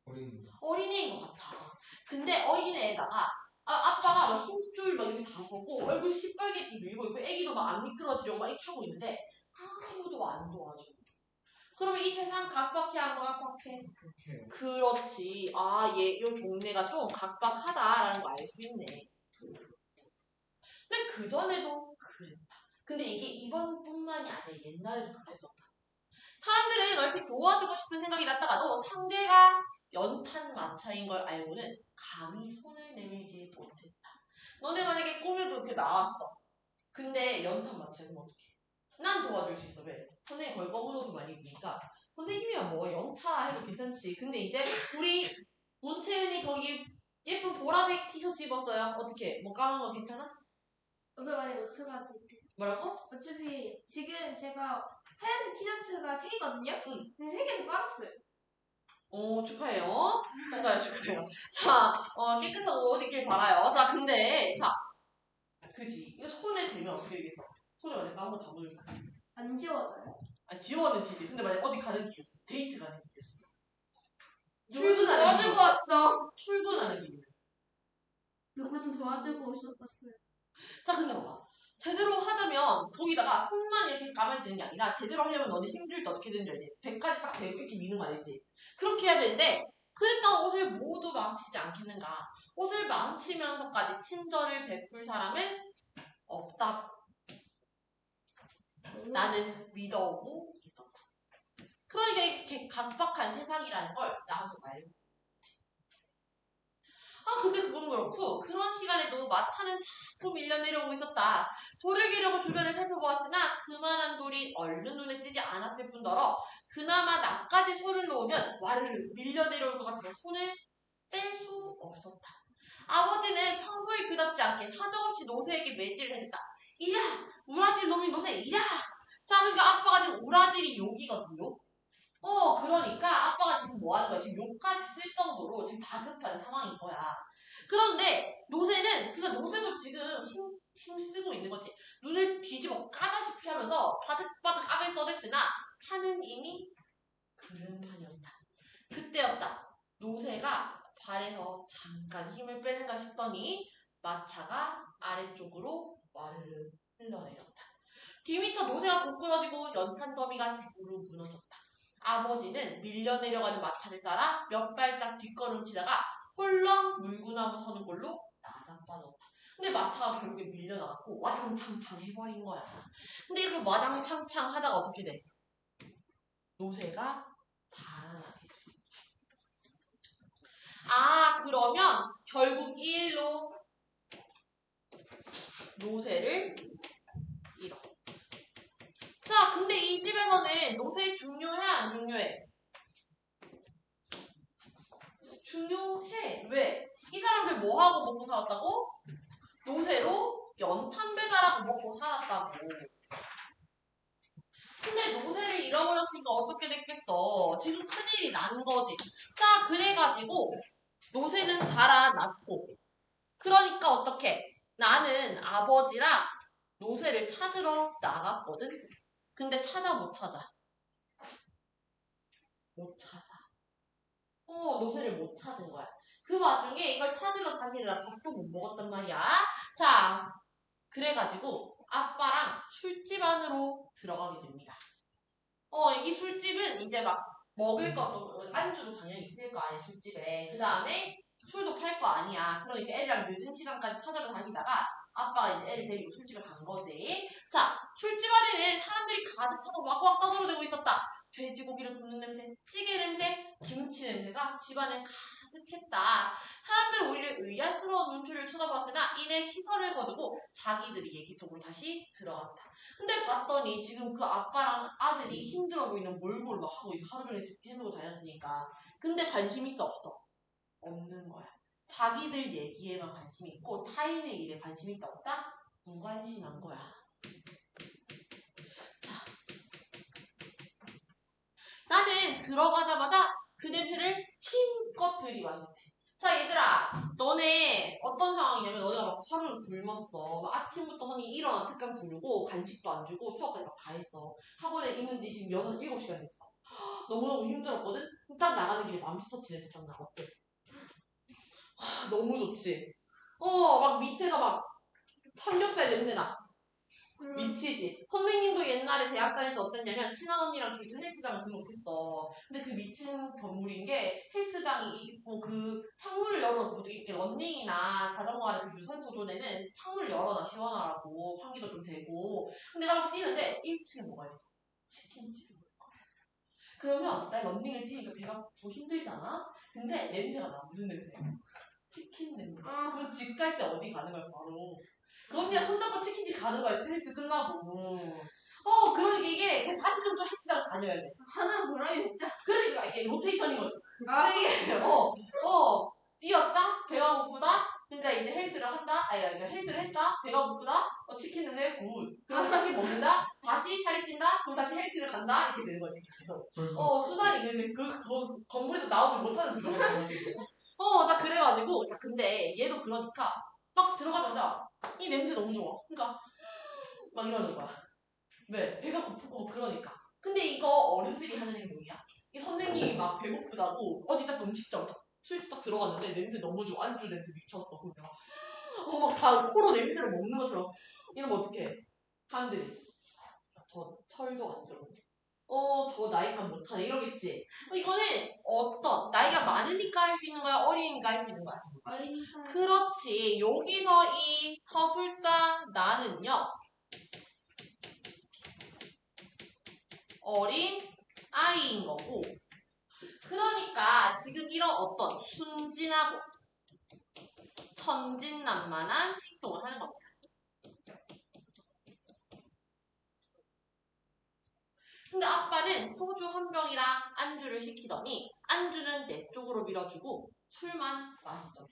어린이다. 어린애인 것 같아. 근데 어린애에다가 아빠가 막 힘줄 막 이렇게 다 서고 얼굴 시뻘게 지금 밀고 있고 애기도 막 안 미끄러지려고 막 이렇게 하고 있는데 아무도 안 도와줘. 그러면 이 세상 각박해 안 각박해? 그렇게 그렇지. 이 동네가 좀 각박하다라는 거 알 수 있네. 근데 그전에도 그랬다. 근데 이게 이번뿐만이 아니라 옛날에도 그랬었다. 사람들은 얼핏 도와주고 싶은 생각이 났다가도 상대가 연탄 마차인 걸 알고는 감히 손을 내밀지 못했다. 너네 만약에 꿈을 그렇게 나왔어. 근데 연탄 마차면 어떡해? 난 도와줄 수 있어. 왜? 선생님 거의 검은 옷을 많이 입으니까 선생님이야 뭐 영차 해도 괜찮지. 근데 이제 우리 문채은이 거기 예쁜 보라색 티셔츠 입었어요. 어떻게? 뭐 까만 거 괜찮아? 옷을 많이 놓쳐가지고. 뭐라고? 어차피 지금 제가 하얀색 티셔츠가 3개거든요? 응. 근데 3개도 빨았어요. 축하해요. 축하해요. 자, 깨끗한 옷 입길 바라요. 자, 근데, 자, 그지. 이거 손에 대면 어떻게 되겠어? 손에 만약에 까만 거 다 묻을 거야. 안 지워져요? 지워는 지지. 근데 만약에 어디 가는 길이었어. 데이트 가는 길이었어. 누구 출근하는 도와주고 길이었어. 왔어? 출근하는 길이었어. 누구 좀 도와주고 오셨어요? 자, 근데 봐봐. 제대로 하자면 거기다가 손만 이렇게 가만히 있는 게 아니라 제대로 하려면 너네 힘줄 때 어떻게 되는지 알지? 배까지 딱 대고 이렇게 미는 거 아니지? 그렇게 해야 되는데 그랬다고 옷을 모두 망치지 않겠는가? 옷을 망치면서까지 친절을 베풀 사람은 없다. 나는 믿어오고 있었다. 그러니까 이렇게 각박한 세상이라는 걸 나도 알고. 근데 그건 그렇고 그런 시간에도 마차는 자꾸 밀려내려오고 있었다. 돌을 기려고 주변을 살펴보았으나 그만한 돌이 얼른 눈에 띄지 않았을 뿐더러 그나마 나까지 손을 놓으면 와르르 밀려내려올 것 같아서 손을 뗄 수 없었다. 아버지는 평소에 그답지 않게 사정없이 노새에게 매질을 했다. 이랴! 우라질 놈이 노새 이랴! 자, 그러니까 아빠가 지금 우라질이 욕이거든요. 그러니까 아빠가 지금 뭐 하는 거야? 지금 욕까지 쓸 정도로 지금 다급한 상황인 거야. 그런데 노새는, 그러니까 노새도 지금 힘 쓰고 있는 거지. 눈을 뒤집어 까다시피 하면서 바득바득 악을 써댔으나 판은 이미 그른판이었다. 그때였다. 노새가 발에서 잠깐 힘을 빼는가 싶더니 마차가 아래쪽으로 와르르 흘러내렸다. 뒤미쳐 노새가 고꾸러지고 연탄 더미가 대구로 무너졌다. 아버지는 밀려내려가는 마차를 따라 몇 발짝 뒷걸음치다가 홀렁 물구나무 서는 꼴로 나자빠졌다. 근데 마차가 결국에 밀려나갔고 와장창창 해버린 거야. 근데 이렇게 와장창창 하다가 어떻게 돼? 노새가 달아나게 돼. 그러면 결국 이 일로 노새를 잃어. 자, 근데 이 집에서는 노새 중요해, 안 중요해? 중요해. 왜? 이 사람들 뭐하고 먹고 살았다고? 노새로 연탄 배달하고 먹고 살았다고. 근데 노새를 잃어버렸으니까 어떻게 됐겠어? 지금 큰일이 난 거지. 자, 그래가지고 노새는 달아났고. 그러니까 어떻게? 나는 아버지랑 노새를 찾으러 나갔거든? 근데 찾아 못 찾아. 못 찾아. 노새를 못 찾은 거야. 그 와중에 이걸 찾으러 다니느라 밥도 못 먹었단 말이야. 자, 그래가지고 아빠랑 술집 안으로 들어가게 됩니다. 이 술집은 이제 막 먹을 것도 안주도 당연히 있을 거 아니야 술집에. 그 다음에 술도 팔 거 아니야. 그러니까 애들이랑 늦은 시간까지 찾아러 다니다가 아빠가 이제 애들 데리고 술집에 간 거지. 자, 술집 안에는 사람들이 가득 차서 와꽉 떠들어대고 있었다. 돼지고기를 굽는 냄새, 찌개 냄새, 김치 냄새가 집안에 가득했다. 사람들은 오히려 의아스러운 눈초리를 쳐다봤으나 이내 시선을 거두고 자기들이 얘기 속으로 다시 들어갔다. 근데 봤더니 지금 그 아빠랑 아들이 힘들어 보이는 몰골 막 하고 있어. 하루 종일 해보고 다녔으니까. 근데 관심 있어 없어? 없는 거야. 자기들 얘기에만 관심 있고 타인의 일에 관심 있다 없다? 무관심한 거야. 자, 나는 들어가자마자 그 냄새를 힘껏 들이마셨대. 자, 얘들아, 너네 어떤 상황이냐면 너네가 막 하루를 굶었어. 막 아침부터 선이 일어나 특강 부르고 간식도 안 주고 수업까지 막 다 했어. 학원에 있는 지 지금 6, 7시간 됐어. 너무너무 힘들었거든? 딱 나가는 길에 맘스터치 냄새 딱 나. 어때? 너무 좋지? 막 밑에가 막 삼겹살 냄새 나. 미치지? 선생님도 옛날에 대학 다닐 때 어땠냐면 친한 언니랑 둘이 헬스장을 등록했어. 근데 그 미친 건물인 게 헬스장이 있고 그 창문을 열어놓고 이렇게 런닝이나 자전거 하는 그 유산소 존에는 창문을 열어놔 시원하라고 환기도 좀 되고. 근데 내가 막 뛰는데 1층에 뭐가 있어? 치킨집이 있는 거야. 그러면 나 런닝을 뛰니까 배가 좀 힘들잖아? 근데 냄새가 나. 무슨 냄새야? 치킨 냄새. 그럼 집 갈 때 어디 가는 거야 바로. 그 언니가 손잡고 치킨집 가는 거야 헬스 끝나고. 그러니까 이게 그냥 다시 좀 더 헬스장 다녀야 돼. 하나 보람이 없자. 그러니까 이게 로테이션인 거지. 아, 이게 뛰었다 배가 고프다. 그러니까 이제 헬스를 한다. 그러니까 헬스를 했다 배가 고프다. 치킨 냄새 굿. 그럼 치킨 먹는다. 다시 살이 찐다. 그럼 다시 헬스를 간다. 이렇게 되는 거지. 그래서 수단이 그 건물에서 나오지 못하는 그런 거지. 자, 그래가지고, 자, 근데 얘도 그러니까, 막 들어가자마자, 이 냄새 너무 좋아. 그러니까, 막 이러는 거야. 왜? 배가 고프고, 그러니까. 근데 이거 어른들이 하는 행동이야. 이 선생님이 막 배고프다고, 어디 딱 음식점, 술집 딱 들어갔는데, 냄새 너무 좋아. 안주 냄새 미쳤어. 그러니까. 막 다 코로 냄새를 먹는 것처럼, 이러면 어떡해. 사람들이. 저 철도 안 들어. 저 나이가 못하네. 이러겠지. 이거는 나이가 많으니까 할 수 있는 거야? 어리니까 할 수 있는 거야? 어린이가. 그렇지. 여기서 이 서술자 나는요. 어린 아이인 거고. 그러니까 지금 이런 어떤 순진하고 천진난만한 행동을 하는 겁니다. 근데 아빠는 소주 한 병이랑 안주를 시키더니 안주는 내 쪽으로 밀어주고 술만 마시더래.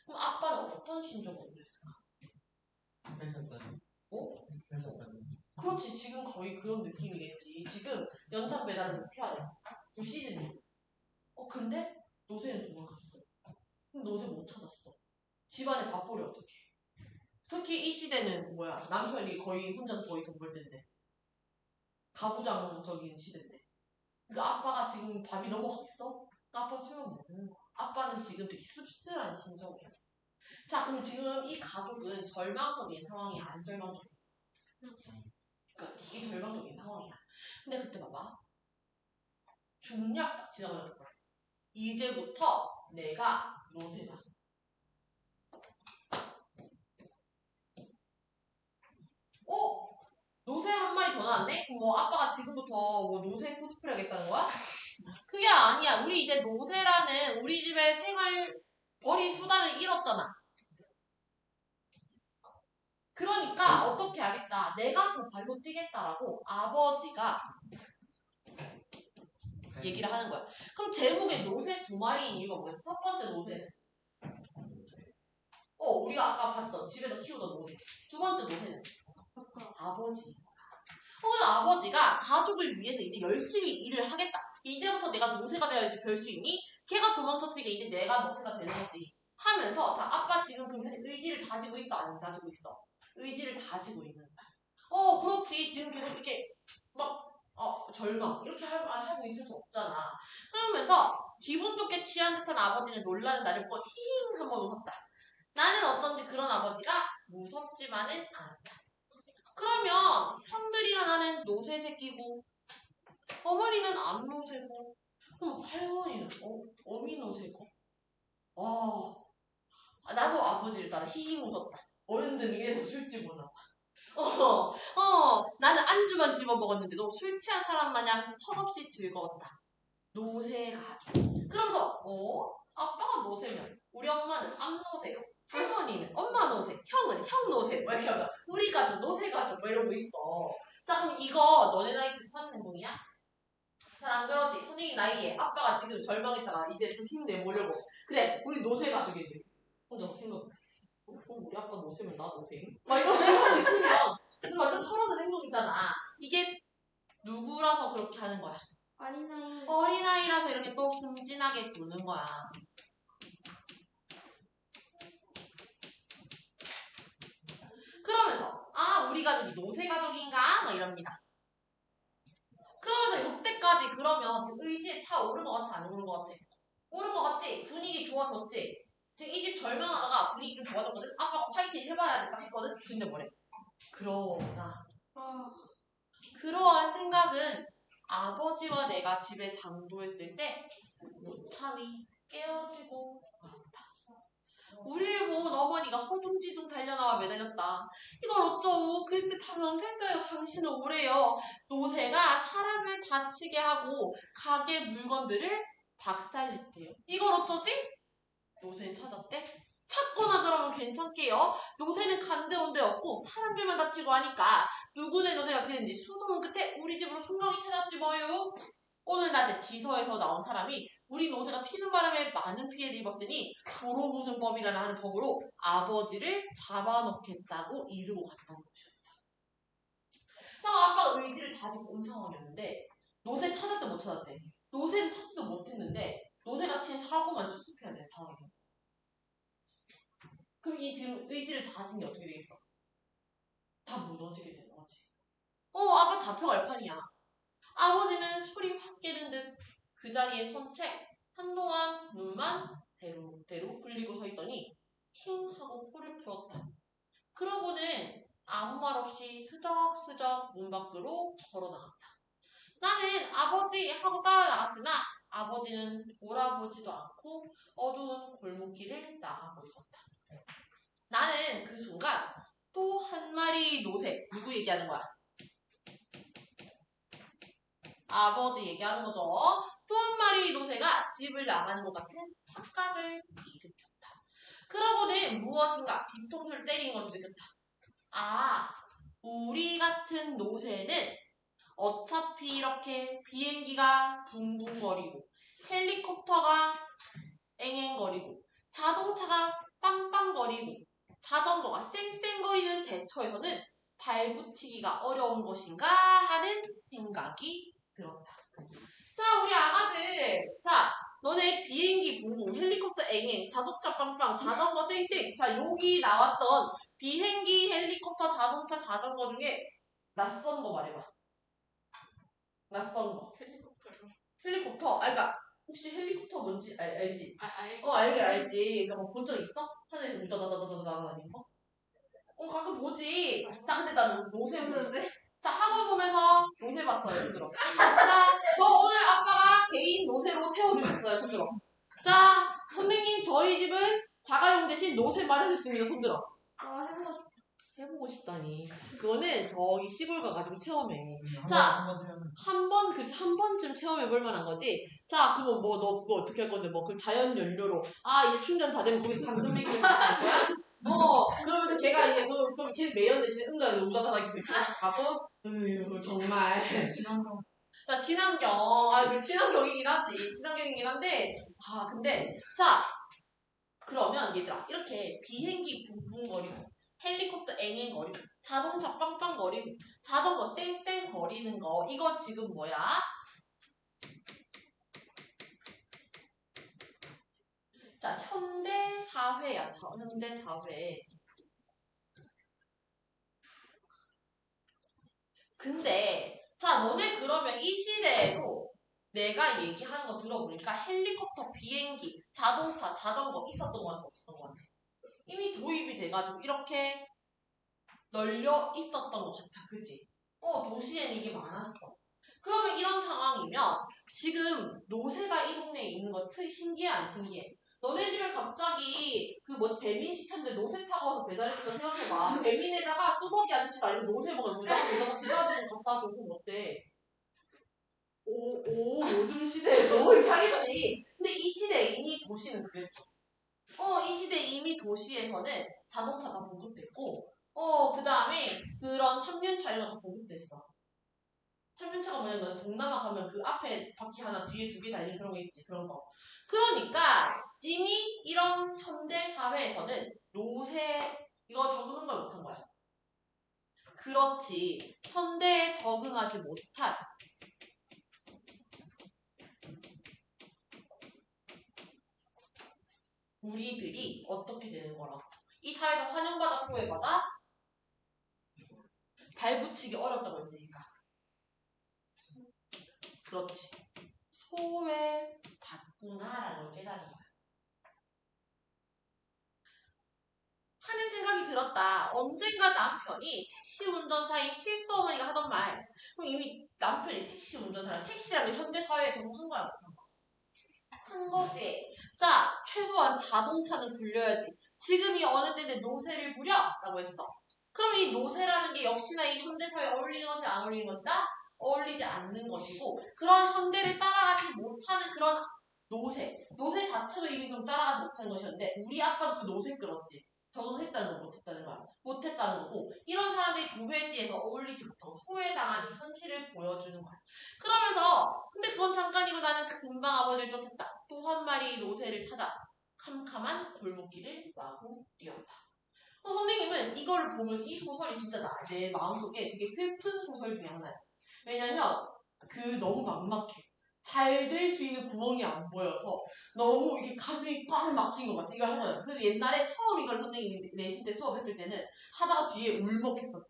그럼 아빠는 어떤 심정으로 그랬을까? 했었어요. 했었어요. 그렇지. 지금 거의 그런 느낌이겠지. 지금 연탄 배달을 못해야 돼. 그 시즌이. 근데 노새는 도망갔어. 그럼 노새 못 찾았어. 집안에 밥벌이 어떡해. 특히 이 시대는 뭐야. 남편이 거의 혼자서 거의 돈 벌 텐데. 가부장적인 시대인데. 그러니까 아빠가 지금 밥이 넘어가겠어? 아빠 술만 먹는 거야. 아빠는 지금 되게 씁쓸한 심정이야. 자, 그럼 지금 이 가족은 절망적인 상황이야? 안 절망적인 상황이야? 그러니까 되게 절망적인 상황이야. 근데 그때 봐봐. 중략 딱 지나가는 거야. 이제부터 내가 노새다. 노새 한 마리 더 나왔네? 그럼 뭐 아빠가 지금부터 뭐 노새 코스프레 하겠다는 거야? 그게 아니야. 우리 이제 노새라는 우리 집의 생활 벌이 수단을 잃었잖아. 그러니까 어떻게 하겠다. 내가 더 발로 뛰겠다라고 아버지가 얘기를 하는 거야. 그럼 제목에 노새 2마리인 이유가 뭐겠어? 첫 번째 노새는 우리가 아까 봤던 집에서 키우던 노새. 두 번째 노새는 아버지. 그래서 아버지가 가족을 위해서 이제 열심히 일을 하겠다. 이제부터 내가 노새가 되어야지 별 수 있니? 걔가 도망쳤으니까 이제 내가 노새가 되는 거지. 하면서 자 아빠 지금 그럼 사실 의지를 다지고 있어? 안 다지고 있어? 의지를 다지고 있는 거야. 그렇지. 지금 계속 이렇게 막 절망 이렇게 하고 있을 수 없잖아. 그러면서 기분 좋게 취한 듯한 아버지는 놀라는 나를 보고 히힝 한번 웃었다. 나는 어쩐지 그런 아버지가 무섭지만은 않았다. 그러면 형들이나 나는 노새 새끼고 어머니는 안 노새고 할머니는 어미 노새고 나도 아버지를 따라 히힝 웃었다. 어른들은 이래서 술집 오나 봐. 나는 안주만 집어 먹었는데도 술 취한 사람 마냥 턱없이 즐거웠다. 노새가족. 그러면서 아빠가 노새면 우리 엄마는 암노새고 할머니는 엄마 노새, 형은 형 노새 뭐 이렇게 하면 우리 가족 노새 가족 뭐 이러고 있어. 자 그럼 이거 너네 나이 괜찮은 행동이야? 잘 안 그러지? 선생님 나이에 아빠가 지금 절망했잖아. 이제 좀 힘내보려고. 그래 우리 노새 가족이지. 혼자 생각 우리 아빠 노새면 나 노새? 막 이런 행동 있으면 그 완전 털어는 행동이잖아. 이게 누구라서 그렇게 하는 거야? 어린아이. 어린아이라서 이렇게 또 순진하게 구는 거야. 그러면서 우리 가족이 노새 가족인가? 막 이럽니다. 그러면서 이때까지 그러면 지금 의지에 차 오른 것 같아? 안 오른 것 같아? 오른 것 같지? 분위기 좋아졌지? 지금 이 집 절망하다가 분위기 좀 좋아졌거든? 아까 화이팅 해봐야겠다 했거든? 근데 뭐래? 그러나 그러한 생각은 아버지와 내가 집에 당도했을 때 무참히 깨어지고 말았다. 우리를 본 어머니가 허둥지둥 달려나와 매달렸다. 이걸 어쩌고 글쎄 다 명찰서예요. 당신은 오래요. 노새가 사람을 다치게 하고 가게 물건들을 박살냈대요. 이걸 어쩌지? 노새는 찾았대? 찾거나 그러면 괜찮게요. 노새는 간데온데 없고 사람들만 다치고 하니까 누구네 노새가 그랬는지 수소문 끝에 우리 집으로 순경이 찾았지 뭐요. 오늘 낮에 지서에서 나온 사람이 우리 노새가 튀는 바람에 많은 피해를 입었으니 도로무슨법이라는 하는 법으로 아버지를 잡아넣겠다고 이르고 갔다는 것이었다. 자, 아빠가 의지를 다지고 온 상황이었는데 노새 찾았대 못 찾았대? 노새는 찾지도 못했는데 노새가 친 사고만 수습해야 되는 상황이야. 그럼 이 지금 의지를 다진 게 어떻게 되겠어? 다 무너지게 되는 거지. 아까 잡혀갈 판이야. 아버지는 술이 확 깨는 듯 그 자리에 선 채 한동안 눈만 대로 굴리고 서 있더니 킹 하고 코를 풀었다. 그러고는 아무 말 없이 스적스적 문 밖으로 걸어나갔다. 나는 아버지 하고 따라 나갔으나 아버지는 돌아보지도 않고 어두운 골목길을 나가고 있었다. 나는 그 순간 또 한 마리 노새, 누구 얘기하는 거야? 아버지 얘기하는 거죠. 또 한 마리 노새가 집을 나가는 것 같은 착각을 일으켰다. 그러고는 무엇인가 뒤통수를 때리는 것을 느꼈다. 우리 같은 노새는 어차피 이렇게 비행기가 붕붕거리고 헬리콥터가 앵앵거리고 자동차가 빵빵거리고 자전거가 쌩쌩거리는 대처에서는 발붙이기가 어려운 것인가 하는 생각이 들었다. 자, 우리 아가들. 자, 너네 비행기 붕붕, 헬리콥터 앵앵, 자동차 빵빵, 자전거 쌩쌩. 자, 여기 나왔던 비행기, 헬리콥터, 자동차, 자전거 중에 낯선 거 말해봐. 낯선 거. 헬리콥터. 그러니까 혹시 헬리콥터 뭔지 알지? 알지. 그러니까 뭐 본 적 있어? 하늘에 우다다다다다 날아다니는 거? 가끔 보지. 자, 근데 나는 노새 보는데. 자, 학원 오면서 노새 봤어요. 손들어. 자, 저 오늘 아빠가 개인 노새로 태워주셨어요. 손들어. 자, 선생님 저희 집은 자가용 대신 노새 마련했습니다. 손들어. 해보고 싶어. 해보고 싶다니. 그거는 저기 시골 가가지고 체험해. 자, 한 번쯤 체험해볼 만한 거지. 자, 그거 뭐, 너 그거 어떻게 할 건데, 뭐, 그 자연 연료로, 이제 충전 다 되면 거기서 당근 매기를 할 거야? 그러면서 걔가 이제, 그럼 걔 매연 대신 응가를 우다다닥 이렇게 가고, 정말. 친환경. 자, 친환경. 그 친환경이긴 하지. 친환경이긴 한데, 근데, 자, 그러면 얘들아, 이렇게 비행기 붕붕거리고, 헬리콥터 앵앵거리고, 자동차 빵빵거리고, 자전거 쌩쌩거리는 거, 이거 지금 뭐야? 자, 현대사회야. 현대사회. 근데 자, 너네 그러면 이 시대에도 내가 얘기하는 거 들어보니까 헬리콥터, 비행기, 자동차, 자전거 있었던 거 같아, 없었던 거 같아? 이미 도입이 돼가지고 이렇게 널려 있었던 것 같아, 그지? 도시에는 이게 많았어. 그러면 이런 상황이면 지금 노새가 이 동네에 있는 거 신기해 안 신기해? 너네 집에 갑자기 배민 시켰는데 노새 타고 와서 배달했으면 생각해봐. 배민에다가 뚜벅이 아저씨가 아니고 노새 먹으면 무조건 내가 배달해주고 갖다 주고 어때? 요즘 시대에도 이렇게 하겠지. 근데 이 시대에 이미 도시는 그랬어. 이 시대에 이미 도시에서는 자동차가 보급됐고, 그 다음에 그런 3륜차 이런 거 다 보급됐어. 3륜차가 뭐냐면 동남아 가면 그 앞에 바퀴 하나 뒤에 2개 달린 그런 거 있지, 그런 거. 그러니까 이미 이런 현대 사회에서는 노새 이거 적응한 걸 못한 거야. 그렇지. 현대에 적응하지 못한 우리들이 어떻게 되는 거라고. 이 사회가 환영받아 소외받아 발붙이기 어렵다고 했으니까. 그렇지. 소외받구나라는 걸 깨달은 거야. 하는 생각이 들었다. 언젠가 남편이 택시 운전사인 칠수 어머니가 하던 말. 그럼 이미 남편이 택시 운전사랑 택시라는 현대사회에 적응한 거야, 못한 거야? 한 거지. 자, 최소한 자동차는 굴려야지. 지금이 어느 때인데 노새를 부려? 라고 했어. 그럼 이 노새라는 게 역시나 이 현대사회에 어울리는 것이 안 어울리는 것이다? 어울리지 않는 것이고, 그런 현대를 따라가지 못하는 그런 노새 자체도 이미 좀 따라가지 못하는 것이었는데, 우리 아빠도 그 노새 끌었지. 적응했다는 거, 못했다는 거야. 못했다는 거고, 이런 사람들이 도배지에서 어울리지 못하고 소외당한 이 현실을 보여주는 거야. 그러면서, 근데 그건 잠깐이고 나는 금방 아버지를 쫓았다. 또 한 마리 노새를 찾아 캄캄한 골목길을 마구 뛰었다. 선생님은 이거를 보면 이 소설이 진짜 내 마음속에 되게 슬픈 소설 중에 하나야. 왜냐면 너무 막막해. 잘 될 수 있는 구멍이 안 보여서 너무 이렇게 가슴이 꽉 막힌 것 같아. 이걸 하면. 그래서 옛날에 처음 이걸 선생님이 내신 때 수업했을 때는 하다가 뒤에 울먹했었어.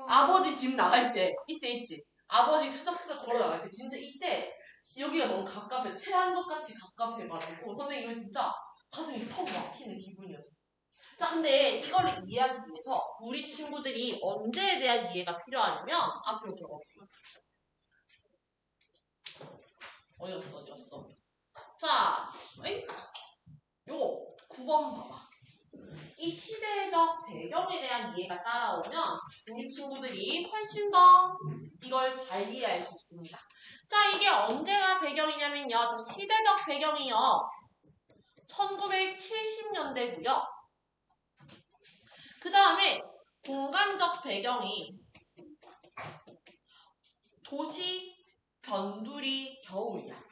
아버지 집 나갈 때 이때 있지. 아버지 수덕수덕 걸어 나갈 때 진짜 이때 여기가 너무 갑갑해. 체한 것 같이 갑갑해가지고 선생님은 진짜 가슴이 턱 막히는 기분이었어. 자, 근데 이거를 이해하기 위해서 우리 친구들이 언제에 대한 이해가 필요하냐면 앞으로 들어가보세요. 어디 갔어? 자, 요거 9번 봐봐. 이 시대적 배경에 대한 이해가 따라오면 우리 친구들이 훨씬 더 이걸 잘 이해할 수 있습니다. 자, 이게 언제가 배경이냐면요. 저 시대적 배경이요. 1970년대고요. 그 다음에 공간적 배경이 도시 변두리 겨울이야.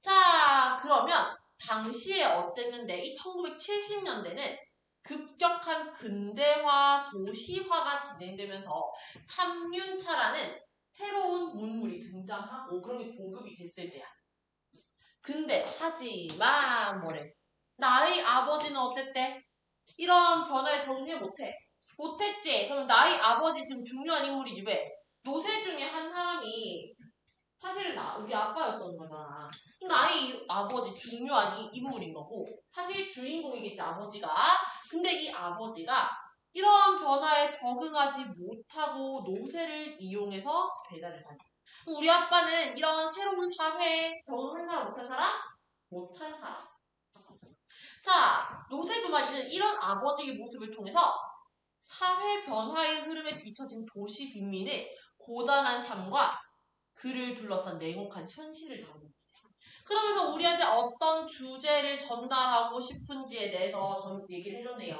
자, 그러면 당시에 어땠는데 이 1970년대는 급격한 근대화, 도시화가 진행되면서 3륜차라는 새로운 문물이 등장하고 그런 게 보급이 됐을 때야. 근데 하지만 뭐래? 나의 아버지는 어땠대? 이런 변화에 적응해 못했지? 그럼 나의 아버지 지금 중요한 인물이지 왜? 노새 중에 한 사람이 사실은 우리 아빠였던 거잖아. 나의 아버지 중요한 인물인 거고 사실 주인공이겠지 아버지가. 근데 이 아버지가 이러한 변화에 적응하지 못하고 노새를 이용해서 배달을 사니. 우리 아빠는 이런 새로운 사회에 적응한 사람 못한 사람? 못한 사람. 자, 노새두마리는 이런 아버지의 모습을 통해서 사회 변화의 흐름에 뒤처진 도시 빈민의 고단한 삶과 그를 둘러싼 냉혹한 현실을 다루는 거예요. 그러면서 우리한테 어떤 주제를 전달하고 싶은지에 대해서 얘기를 해줬네요.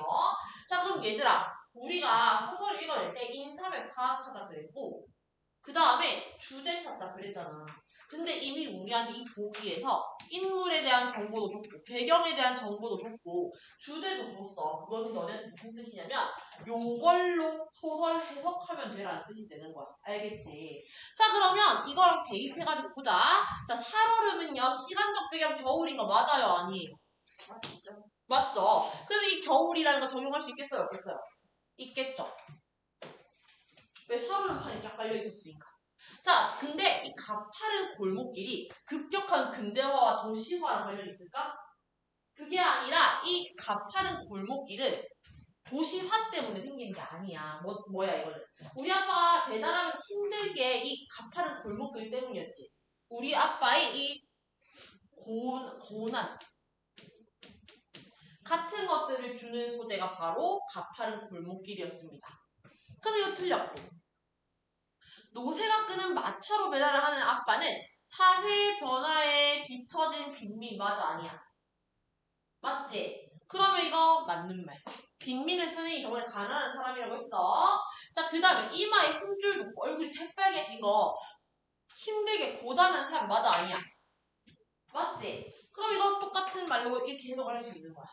자, 그럼 얘들아, 우리가 소설을 읽어낼 때 인사맥 파악하자 그랬고 그 다음에 주제 찾자 그랬잖아. 근데 이미 우리한테 이 보기에서 인물에 대한 정보도 줬고 배경에 대한 정보도 줬고 주제도 줬어. 그거는 너네한테 무슨 뜻이냐면 요걸로 소설 해석하면 되라는 뜻이 되는 거야. 알겠지? 자, 그러면 이거랑 대입해가지고 보자. 자, 살얼음은요 시간적 배경 겨울인 거 맞아요? 아니에요? 맞죠? 그래서 이 겨울이라는 거 적용할 수 있겠어요? 없겠어요? 있겠죠? 왜 사로름판이 쫙 깔려 있었으니까. 자, 근데 이 가파른 골목길이 급격한 근대화와 도시화랑 관련이 있을까? 그게 아니라 이 가파른 골목길은 도시화 때문에 생긴 게 아니야. 뭐야 이거는. 우리 아빠가 배달하면서 힘들게 이 가파른 골목길 때문이었지. 우리 아빠의 이 고난 같은 것들을 주는 소재가 바로 가파른 골목길이었습니다. 그럼 이거 틀렸고. 노새가 끄는 마차로 배달을 하는 아빠는 사회 변화에 뒤처진 빈민. 맞아 아니야? 맞지? 그러면 이거 맞는 말. 빈민은 선생님이 정말 가난한 사람이라고 했어. 자, 그 다음에 이마에 숨줄 놓고 얼굴이 새빨개진 거 힘들게 고단한 사람. 맞아 아니야? 맞지? 그럼 이거 똑같은 말로 이렇게 해석을 할 수 있는 거야.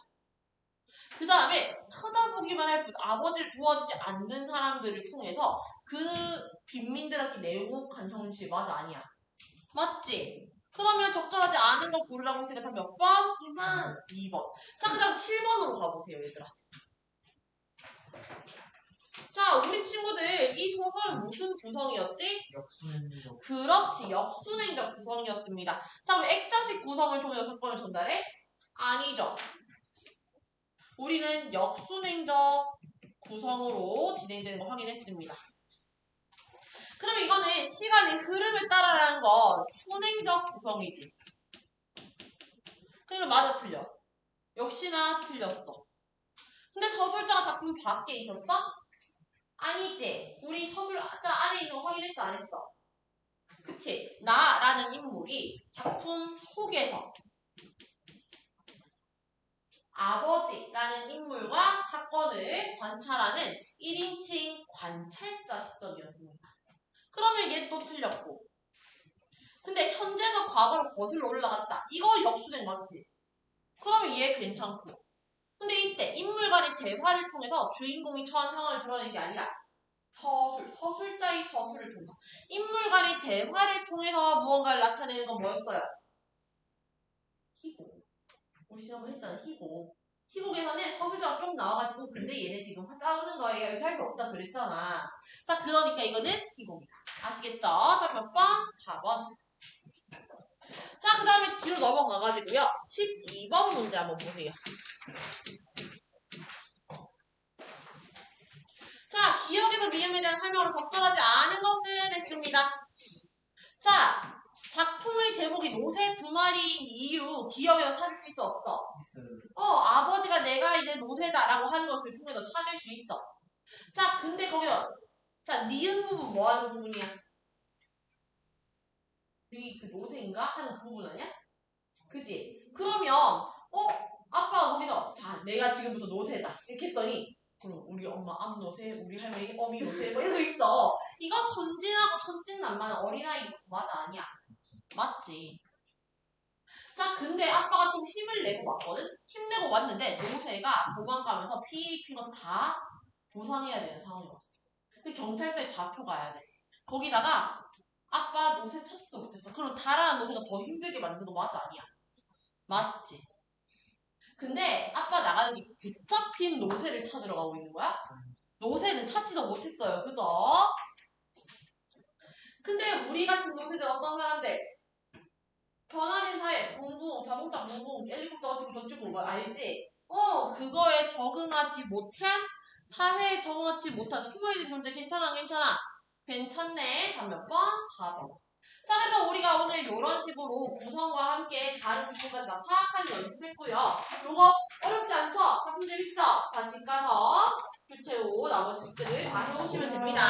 그 다음에 쳐다보기만 할 뿐 아버지를 도와주지 않는 사람들을 통해서 그 빈민들한테 내용한 형식. 맞아 아니야? 맞지? 그러면 적절하지 않은 걸 고르라고 했으니까 답 몇 번? 2번. 2번. 자, 그 다음 7번으로 가보세요, 얘들아. 자, 우리 친구들 이 소설은 무슨 구성이었지? 역순행적. 그렇지, 역순행적 구성이었습니다. 자, 그럼 액자식 구성을 통해 6번을 전달해? 아니죠. 우리는 역순행적 구성으로 진행되는 거 확인했습니다. 그럼 이거는 시간의 흐름을 따라라는 건 순행적 구성이지. 그러면 맞아 틀려? 역시나 틀렸어. 근데 서술자가 작품 밖에 있었어? 아니지. 우리 서술자 안에 있는 거 확인했어 안 했어? 그치? 나라는 인물이 작품 속에서 아버지라는 인물과 사건을 관찰하는 1인칭 관찰자 시점이었습니다. 그러면 얘 또 틀렸고. 근데 현재에서 과거로 거슬러 올라갔다. 이거 역순행 맞지? 그러면 얘 괜찮고. 근데 이때 인물 간의 대화를 통해서 주인공이 처한 상황을 드러내는 게 아니라 서술자의 서술을 통해서 인물 간의 대화를 통해서 무언가를 나타내는 건 뭐였어요? 희곡. 우리 지난번에 했잖아, 희곡. 희곡에서는 서술자가 뿅 나와가지고 근데 얘네 지금 싸우는 거예요. 이렇게 할 수 없다 그랬잖아. 자, 그러니까 이거는 희곡이다. 아시겠죠? 자, 몇 번? 4번. 자, 그 다음에 뒤로 넘어가가지고요. 12번 문제 한번 보세요. 자, 기억에서 미음에 대한 설명으로 적절하지 않은 것은 했습니다. 자, 작품의 제목이 노새 두 마리인 이유 기억에서 찾을 수 있어 없어? 아버지가 내가 이제 노새다라고 하는 것을 통해서 찾을 수 있어. 자, 근데 거기서 자, 니은 부분 뭐 하는 부분이야? 그 노새인가? 하는 그 부분 아니야? 그지? 그러면 아빠가 거기서 자, 내가 지금부터 노새다 이렇게 했더니 그럼 우리 엄마 암노새, 우리 할머니 어미노새 뭐 이런 거 있어. 이거 천진하고 천진난만한 어린아이 맞아 아니야? 맞지? 자, 근데 아빠가 좀 힘을 내고 왔거든? 힘내고 왔는데 노새가 보관 가면서 피 입힌 거 다 보상해야 되는 상황이 왔어. 근데 경찰서에 잡혀가야 돼. 거기다가 아빠 노새 찾지도 못했어. 그럼 달아난 노새가 더 힘들게 만든 거 맞아 아니야? 맞지? 근데 아빠 나가는 게 붙잡힌 노새를 찾으러 가고 있는 거야? 노새는 찾지도 못했어요. 그죠? 근데 우리 같은 노새들 어떤 사람들? 변화된 사회, 붕붕, 자동차 붕붕, 헬리콥터 어쩌고 저쩌고 뭐 알지? 그거에 적응하지 못한 사회에 적응하지 못한 수혜된 존재 괜찮아? 괜찮네. 다음 몇 번? 4번. 자, 그래서 우리가 오늘 이런 식으로 구성과 함께 다른 부분까지 다 파악하는 연습했고요. 요거 어렵지 않죠? 작품 재밌죠? 자, 집 가서 교체 후 나머지 숙제들 다 해오시면 됩니다.